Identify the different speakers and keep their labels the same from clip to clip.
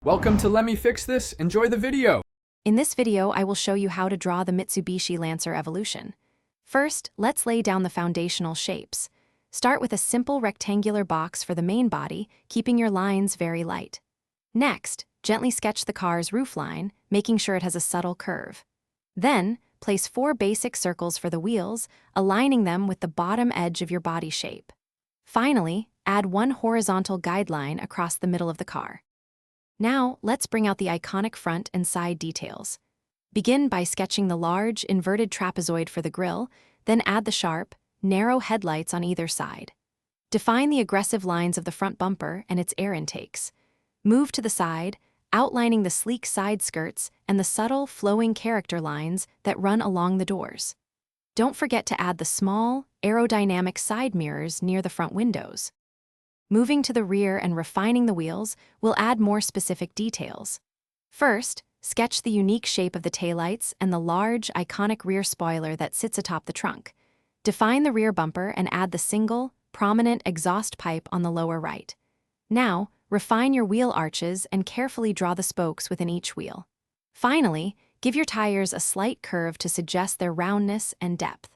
Speaker 1: Welcome to Let Me Fix This. Enjoy the video.
Speaker 2: In this video, I will show you how to draw the Mitsubishi Lancer Evolution. First, let's lay down the foundational shapes. Start with a simple rectangular box for the main body, keeping your lines very light. Next, gently sketch the car's roofline, making sure it has a subtle curve. Then, place 4 basic circles for the wheels, aligning them with the bottom edge of your body shape. Finally, add 1 horizontal guideline across the middle of the car. Now, let's bring out the iconic front and side details. Begin by sketching the large, inverted trapezoid for the grille, then add the sharp, narrow headlights on either side. Define the aggressive lines of the front bumper and its air intakes. Move to the side, outlining the sleek side skirts and the subtle, flowing character lines that run along the doors. Don't forget to add the small, aerodynamic side mirrors near the front windows. Moving to the rear and refining the wheels, we'll add more specific details. First, sketch the unique shape of the taillights and the large, iconic rear spoiler that sits atop the trunk. Define the rear bumper and add the single, prominent exhaust pipe on the lower right. Now, refine your wheel arches and carefully draw the spokes within each wheel. Finally, give your tires a slight curve to suggest their roundness and depth.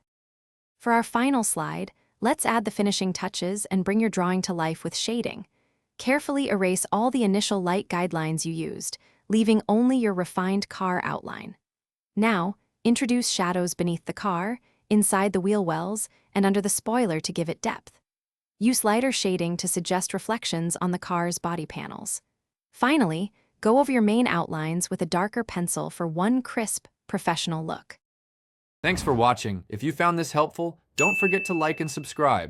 Speaker 2: For our final slide, let's add the finishing touches and bring your drawing to life with shading. Carefully erase all the initial light guidelines you used, leaving only your refined car outline. Now, introduce shadows beneath the car, inside the wheel wells, and under the spoiler to give it depth. Use lighter shading to suggest reflections on the car's body panels. Finally, go over your main outlines with a darker pencil for one crisp, professional look.
Speaker 1: Thanks for watching. If you found this helpful, don't forget to like and subscribe.